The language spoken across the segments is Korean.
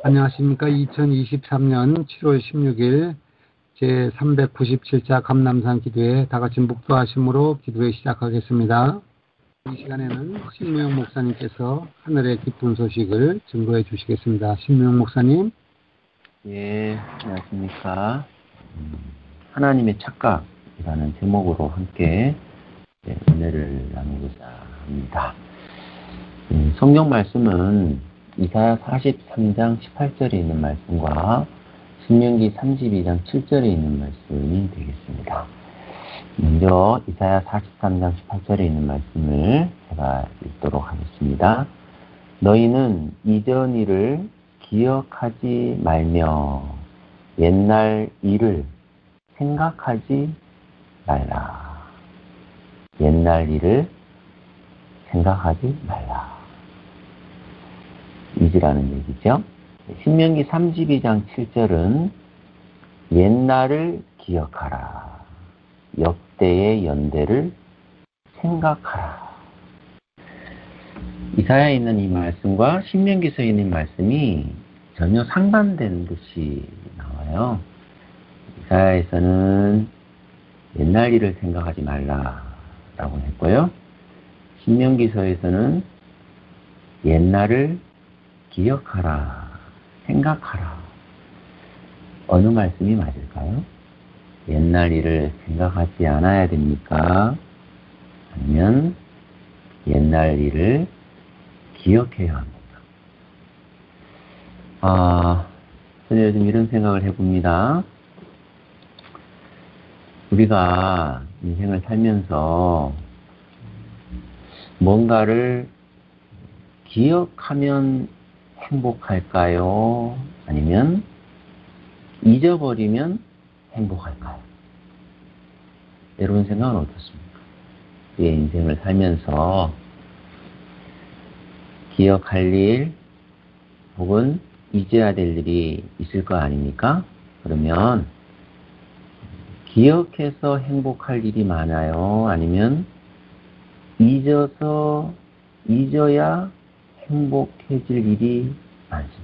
안녕하십니까. 2023년 7월 16일 제397차 감남산 기도회 다같이 묵도하심으로 기도회 시작하겠습니다. 이 시간에는 신무영 목사님께서 하늘의 기쁜 소식을 증거해 주시겠습니다. 신무영 목사님. 예, 안녕하십니까. 하나님의 착각이라는 제목으로 함께 은혜를 나누고자 합니다. 성경 말씀은 이사야 43장 18절에 있는 말씀과 신명기 32장 7절에 있는 말씀이 되겠습니다. 먼저 이사야 43장 18절에 있는 말씀을 제가 읽도록 하겠습니다. 너희는 이전 일을 기억하지 말며 옛날 일을 생각하지 말라. 옛날 일을 생각하지 말라. 잊으라는 얘기죠. 신명기 32장 7절은 옛날을 기억하라. 역대의 연대를 생각하라. 이사야에 있는 이 말씀과 신명기서에 있는 말씀이 전혀 상반된 듯이 나와요. 이사야에서는 옛날 일을 생각하지 말라라고 했고요. 신명기서에서는 옛날을 기억하라, 생각하라. 어느 말씀이 맞을까요? 옛날 일을 생각하지 않아야 됩니까? 아니면 옛날 일을 기억해야 합니까? 저는 요즘 이런 생각을 해봅니다. 우리가 인생을 살면서 뭔가를 기억하면 행복할까요? 아니면 잊어버리면 행복할까요? 여러분 생각은 어떻습니까? 우리의 인생을 살면서 기억할 일 혹은 잊어야 될 일이 있을 거 아닙니까? 그러면 기억해서 행복할 일이 많아요? 아니면 잊어야 행복해질 일이 많습니까?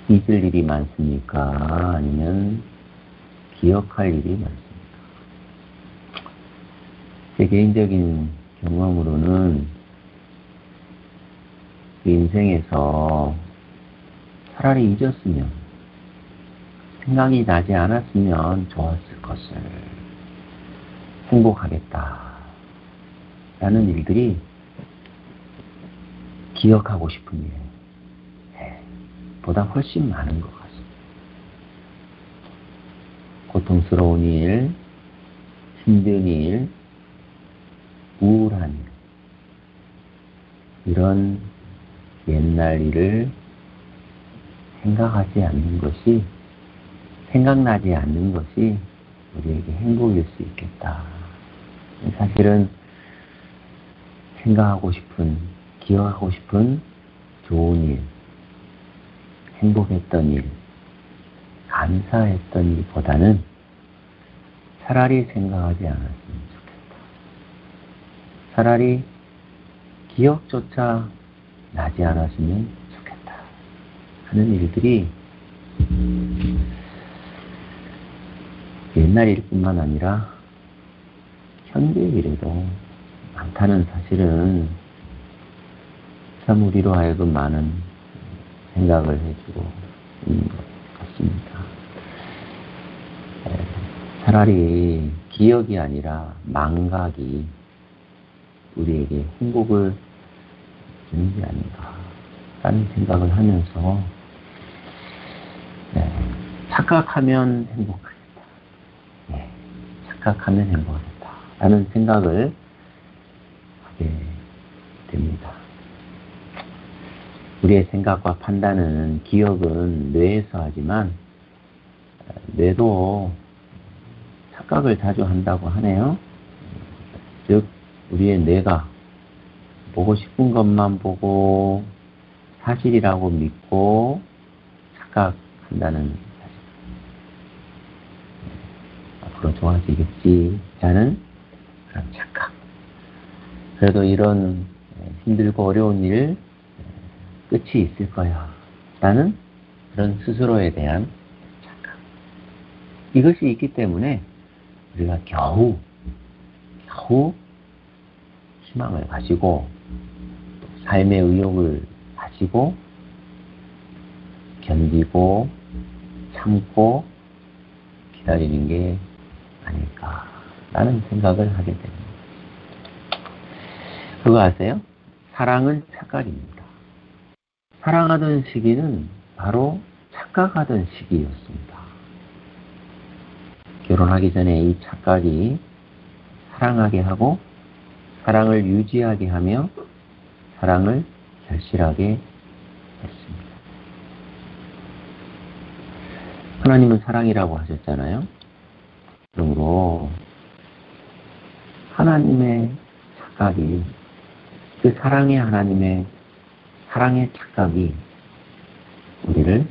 잊을 일이 많습니까? 아니면 기억할 일이 많습니까? 제 개인적인 경험으로는 인생에서 차라리 잊었으면, 생각이 나지 않았으면 좋았을 것을, 행복하겠다 라는 일들이 기억하고 싶은 일 보다 훨씬 많은 것 같습니다. 고통스러운 일, 힘든 일, 우울한 일, 이런 옛날 일을 생각나지 않는 것이 우리에게 행복일 수 있겠다. 사실은 생각하고 싶은, 기억하고 싶은 좋은 일, 행복했던 일, 감사했던 일보다는 차라리 생각하지 않았으면 좋겠다. 차라리 기억조차 나지 않았으면 좋겠다 하는 일들이 옛날 일뿐만 아니라 현재 일에도 많다는 사실은 참 우리로 하여금 많은 생각을 해주고 있는 것 같습니다. 차라리 기억이 아니라 망각이 우리에게 행복을 주는 게 아닌가라는 생각을 하면서 착각하면 행복하겠다. 착각하면 행복하겠다 라는 생각을 하게 됩니다. 우리의 생각과 판단은, 기억은 뇌에서 하지만 뇌도 착각을 자주 한다고 하네요. 즉 우리의 뇌가 보고 싶은 것만 보고 사실이라고 믿고 착각한다는 사실. 앞으로 좋아지겠지 하는 그런 착각. 그래도 이런 힘들고 어려운 일 끝이 있을 거야 라는 그런 스스로에 대한 착각. 이것이 있기 때문에 우리가 겨우 희망을 가지고 삶의 의욕을 가지고 견디고 참고 기다리는 게 아닐까라는 생각을 하게 됩니다. 그거 아세요? 사랑은 착각입니다. 사랑하던 시기는 바로 착각하던 시기였습니다. 결혼하기 전에 이 착각이 사랑하게 하고 사랑을 유지하게 하며 사랑을 결실하게 했습니다. 하나님은 사랑이라고 하셨잖아요. 그러므로 하나님의 착각이 그 사랑의 하나님의 사랑의 착각이 우리를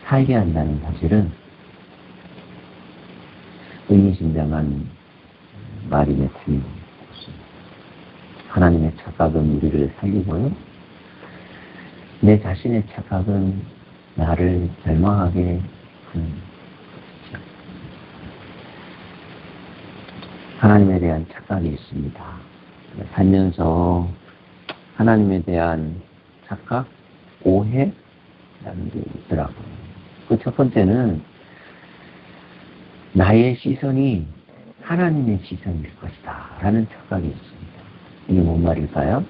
살게 한다는 사실은 의미심장한 말임에 틀림없습니다. 하나님의 착각은 우리를 살리고요. 내 자신의 착각은 나를 절망하게 하는 것이죠. 하나님에 대한 착각이 있습니다. 살면서 하나님에 대한 착각, 오해라는 게 있더라고요. 그 첫 번째는 나의 시선이 하나님의 시선일 것이다 라는 착각이 있습니다. 이게 뭔 말일까요?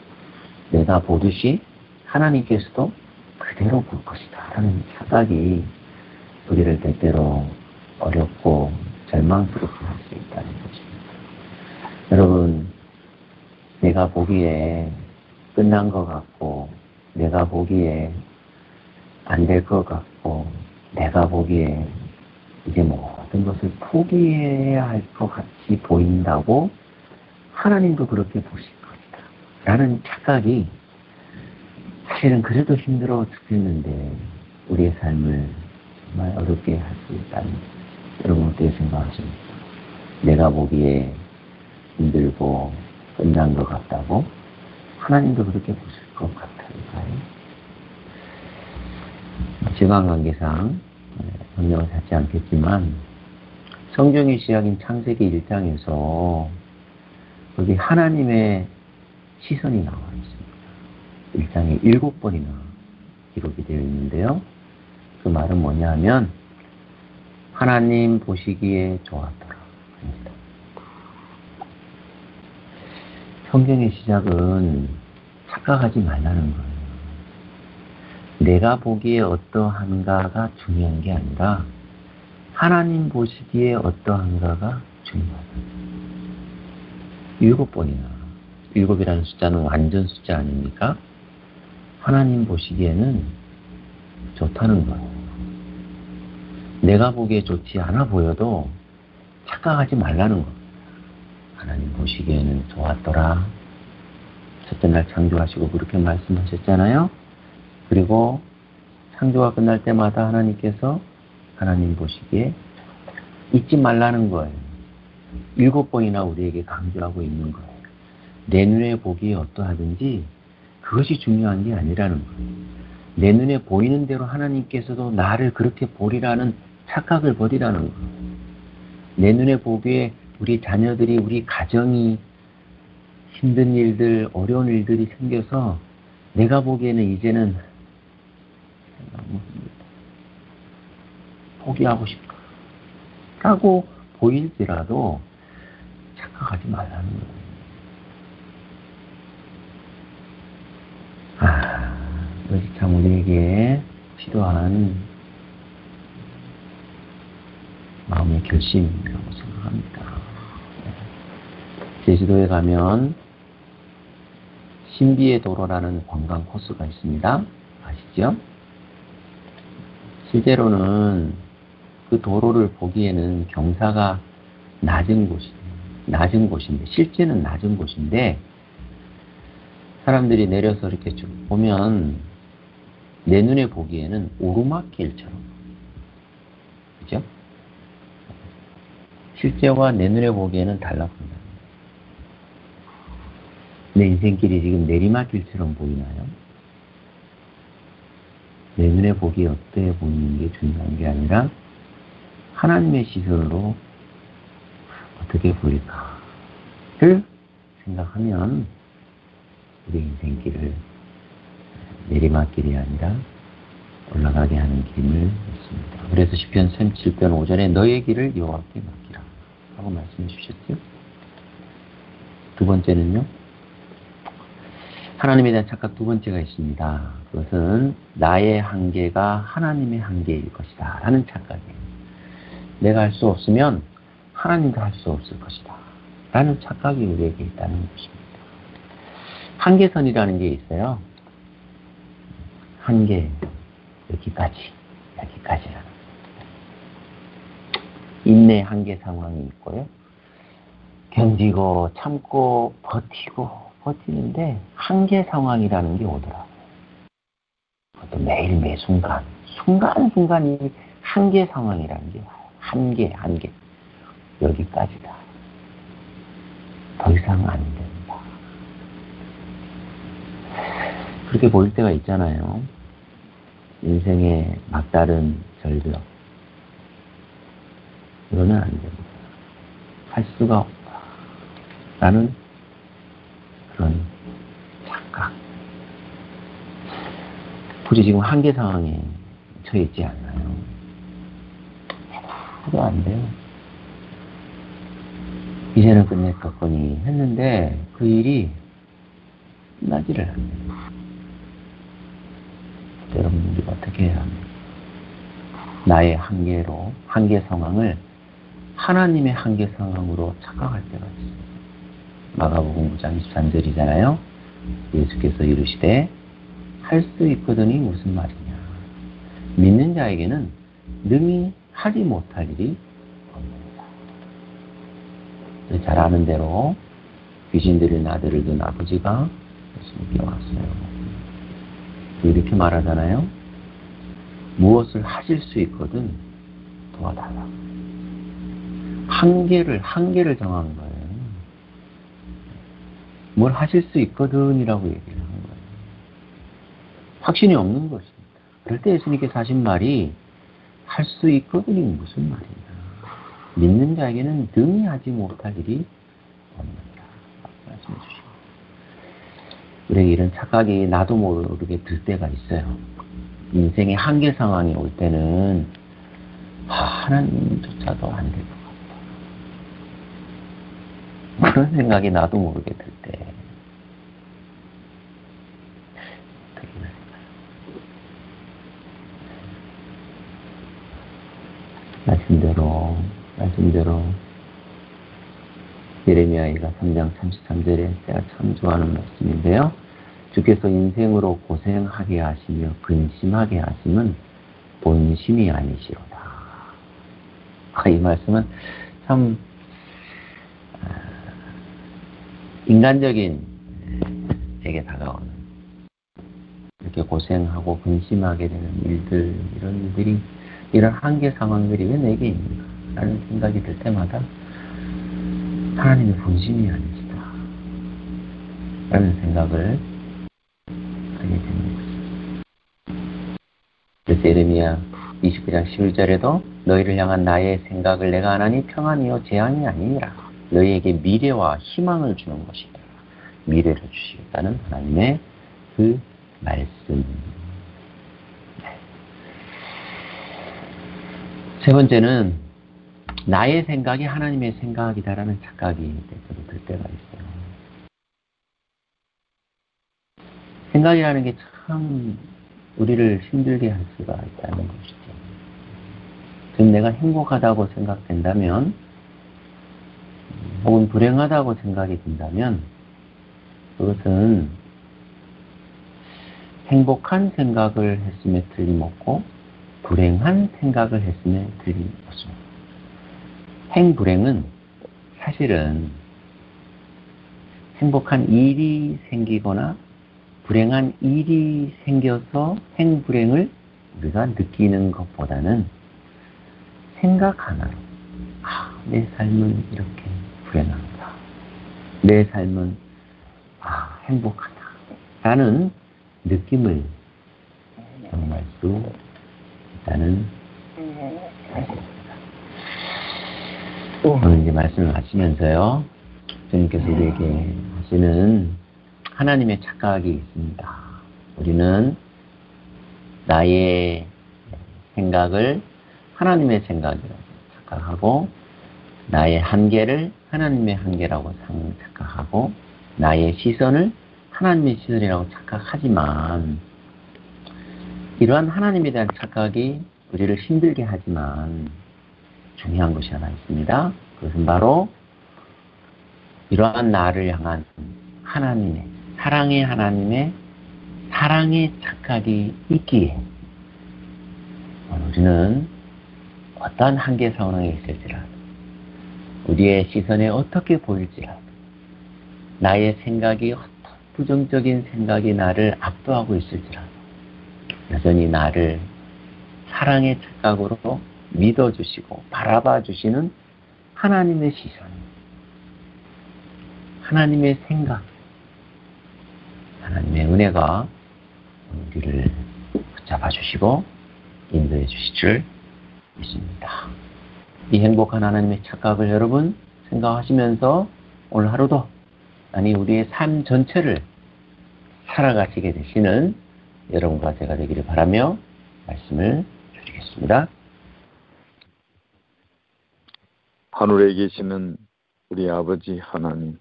내가 보듯이 하나님께서도 그대로 볼 것이다 라는 착각이 우리를 때때로 어렵고 절망스럽게 할 수 있다는 것입니다. 여러분, 내가 보기에 끝난 것 같고 내가 보기에 안 될 것 같고 내가 보기에 이제 모든 것을 포기해야 할 것 같이 보인다고 하나님도 그렇게 보실 것이다 라는 착각이 사실은 그래도 힘들어 죽겠는데 우리의 삶을 정말 어렵게 할 수 있다는, 여러분 어떻게 생각하십니까? 내가 보기에 힘들고 끝난 것 같다고 하나님도 그렇게 보실 것 같을까요? 지방관계상 설명을 하지 않겠지만 성경의 시작인 창세기 1장에서 거기 하나님의 시선이 나와 있습니다. 1장에 7번이나 기록이 되어 있는데요. 그 말은 뭐냐 하면 하나님 보시기에 좋았더라 합니다. 성경의 시작은 착각하지 말라는 거예요. 내가 보기에 어떠한가가 중요한 게 아니라 하나님 보시기에 어떠한가가 중요하다. 7번이나 7이라는 숫자는 완전 숫자 아닙니까? 하나님 보시기에는 좋다는 거예요. 내가 보기에 좋지 않아 보여도 착각하지 말라는 거예요. 하나님 보시기에는 좋았더라. 첫째 날 창조하시고 그렇게 말씀하셨잖아요. 그리고 창조가 끝날 때마다 하나님께서 하나님 보시기에 잊지 말라는 거예요. 7번이나 우리에게 강조하고 있는 거예요. 내 눈에 보기에 어떠하든지 그것이 중요한 게 아니라는 거예요. 내 눈에 보이는 대로 하나님께서도 나를 그렇게 보리라는 착각을 버리라는 거예요. 내 눈에 보기에 우리 자녀들이, 우리 가정이 힘든 일들, 어려운 일들이 생겨서 내가 보기에는 이제는 포기하고 싶다 라고 보일지라도 착각하지 말라는 거예요. 이것이 참 우리에게 필요한 마음의 결심이라고 생각합니다. 제주도에 가면 신비의 도로라는 관광 코스가 있습니다. 아시죠? 실제로는 그 도로를 보기에는 경사가 낮은 곳인데, 실제는 낮은 곳인데, 사람들이 내려서 이렇게 쭉 보면 내 눈에 보기에는 오르막길처럼, 그죠? 실제와 내 눈에 보기에는 달라붙는다. 내 인생길이 지금 내리막길처럼 보이나요? 내 눈에 보기 어때 보이는 게 중요한 게 아니라 하나님의 시선으로 어떻게 보일까를 생각하면 우리 인생길을 내리막길이 아니라 올라가게 하는 길임을 믿습니다. 그래서 시편 37편 5절에 너의 길을 여호와께 맡기라 하고 말씀해 주셨죠. 두 번째는요. 하나님에 대한 착각 두 번째가 있습니다. 그것은 나의 한계가 하나님의 한계일 것이다 라는 착각이에요. 내가 할 수 없으면 하나님도 할 수 없을 것이다 라는 착각이 우리에게 있다는 것입니다. 한계선이라는 게 있어요. 한계, 여기까지라는. 인내 한계 상황이 있고요. 견디고 참고 버티는데 한계 상황이라는 게 오더라고요. 그것도 매일 매 순간순간이 한계 상황이라는 게 와요. 한계. 여기까지다. 더 이상 안 된다. 그렇게 보일 때가 있잖아요. 인생의 막다른 절벽. 이거는 안 됩니다. 할 수가 없다. 라는 그런 착각. 굳이 지금 한계 상황에 처해 있지 않나요? 해도 안 돼요. 이제는 끝냈겠거니 했는데 그 일이 끝나지를 않네요. 여러분 우리가 어떻게 해야 합니까? 나의 한계 상황을 하나님의 한계 상황으로 착각할 때가 있어요. 마가복음 9장 23절이잖아요. 예수께서 이르시되 할 수 있거든이 무슨 말이냐. 믿는 자에게는 능히 하지 못할 일이 없습니다. 잘 아는 대로 귀신들이 나들을 둔 아버지가 예수님께 왔어요. 이렇게 말하잖아요. 무엇을 하실 수 있거든 도와달라. 한계를 정한 거예요. 뭘 하실 수 있거든이라고 얘기를 한 거예요. 확신이 없는 것입니다. 그럴 때 예수님께서 하신 말이 할 수 있거든이 무슨 말이냐. 믿는 자에게는 능히 하지 못할 일이 없느니라. 말씀해 주시고. 우리에게 이런 착각이 나도 모르게 들 때가 있어요. 인생의 한계 상황이 올 때는 하나님조차도 안 될 것 같다. 그런 생각이 나도 모르게 들 때 어떻게 될까요? 말씀대로 예레미야가 3장 33절에 제가 참 좋아하는 말씀인데요. 주께서 인생으로 고생하게 하시며 근심하게 하심은 본심이 아니시로다. 이 말씀은 참 인간적인 제게 다가오는 이렇게 고생하고 근심하게 되는 일들, 이런 일들이, 이런 한계 상황들이 왜 내게 있는가 라는 생각이 들 때마다 하나님의 본심이 아니시다 라는 생각을 하게 되는 것입니다. 그래서 예레미야 29장 11절에도 너희를 향한 나의 생각을 내가 하나니 평안이요 재앙이 아니니라. 너희에게 미래와 희망을 주는 것이다. 미래를 주시겠다는 하나님의 그 말씀. 세 번째는 나의 생각이 하나님의 생각이다라는 착각이 때때로 들 때가 있어요. 생각이라는 게 참 우리를 힘들게 할 수가 있다는 것이죠. 지금 내가 행복하다고 생각된다면, 혹은 불행하다고 생각이 든다면, 그것은 행복한 생각을 했음에 틀림없고 불행한 생각을 했음에 틀림없습니다. 행불행은 사실은 행복한 일이 생기거나 불행한 일이 생겨서 행불행을 우리가 느끼는 것보다는 생각 하나로 내 삶은 이렇게 불행하다. 내 삶은 행복하다. 라는 느낌을 경험할 수 있다는 사실입니다. 오늘 이제 말씀을 하시면서요, 주님께서 우리에게 하시는 하나님의 착각이 있습니다. 우리는 나의 생각을 하나님의 생각이라고 착각하고, 나의 한계를 하나님의 한계라고 착각하고, 나의 시선을 하나님의 시선이라고 착각하지만, 이러한 하나님에 대한 착각이 우리를 힘들게 하지만 중요한 것이 하나 있습니다. 그것은 바로 이러한 나를 향한 하나님의, 사랑의 하나님의 사랑의 착각이 있기에 우리는 어떠한 한계 상황에 있을지라도, 우리의 시선에 어떻게 보일지라도, 나의 생각이 어떤 부정적인 생각이 나를 압도하고 있을지라도 여전히 나를 사랑의 착각으로 믿어주시고 바라봐 주시는 하나님의 시선, 하나님의 생각, 하나님의 은혜가 우리를 붙잡아 주시고 인도해 주실 줄 믿습니다. 이 행복한 하나님의 착각을 여러분 생각하시면서 오늘 하루도, 아니 우리의 삶 전체를 살아가시게 되시는 여러분과 제가 되기를 바라며 말씀을 드리겠습니다. 하늘에 계시는 우리 아버지 하나님,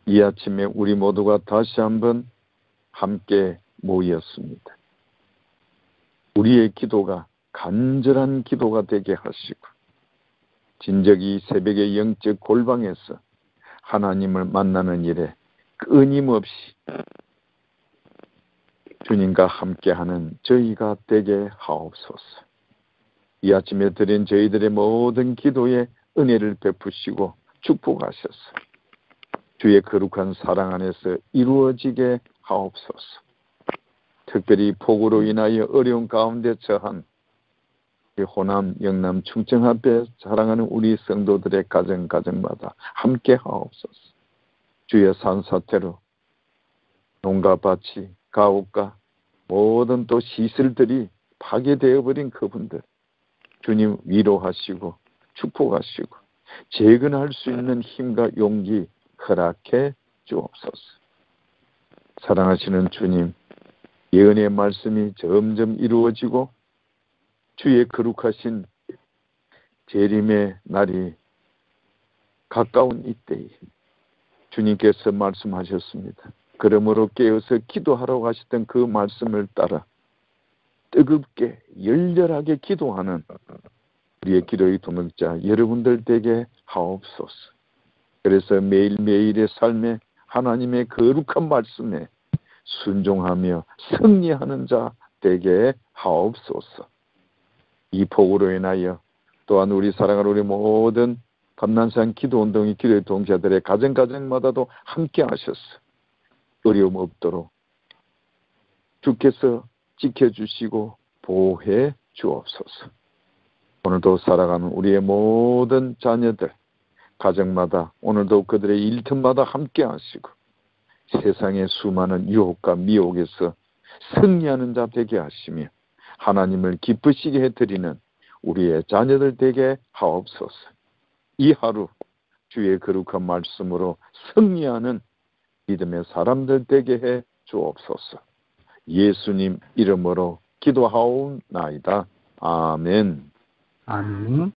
이 아침에 우리 모두가 다시 한번 함께 모였습니다. 우리의 기도가 간절한 기도가 되게 하시고, 진적이 새벽의 영적 골방에서 하나님을 만나는 일에 끊임없이 주님과 함께하는 저희가 되게 하옵소서. 이 아침에 드린 저희들의 모든 기도에 은혜를 베푸시고 축복하셔서 주의 거룩한 사랑 안에서 이루어지게 하옵소서. 특별히 폭우로 인하여 어려운 가운데 처한 호남, 영남, 충청 앞에 사랑하는 우리 성도들의 가정마다 함께 하옵소서. 주의 산사태로 농가 밭이, 가옥과 모든 또 시설들이 파괴되어버린 그분들, 주님 위로하시고 축복하시고 재건할 수 있는 힘과 용기 허락해 주옵소서. 사랑하시는 주님, 예언의 말씀이 점점 이루어지고 주의 거룩하신 재림의 날이 가까운 이때에 주님께서 말씀하셨습니다. 그러므로 깨어서 기도하러 가셨던 그 말씀을 따라 뜨겁게 열렬하게 기도하는 우리의 기도의 동역자 여러분들 되게 하옵소서. 그래서 매일매일의 삶에 하나님의 거룩한 말씀에 순종하며 승리하는 자 되게 하옵소서. 이 폭우로 인하여 또한 우리 사랑하는 우리 모든 감난산 기도운동의 기도의 동자들의 가정마다도 함께 하셔서 어려움 없도록 주께서 지켜주시고 보호해 주옵소서. 오늘도 살아가는 우리의 모든 자녀들 가정마다 오늘도 그들의 일터마다 함께 하시고 세상의 수많은 유혹과 미혹에서 승리하는 자 되게 하시며 하나님을 기쁘시게 해드리는 우리의 자녀들 되게 하옵소서. 이 하루 주의 거룩한 말씀으로 승리하는 믿음의 사람들 되게 해 주옵소서. 예수님 이름으로 기도하옵나이다. 아멘. 아멘.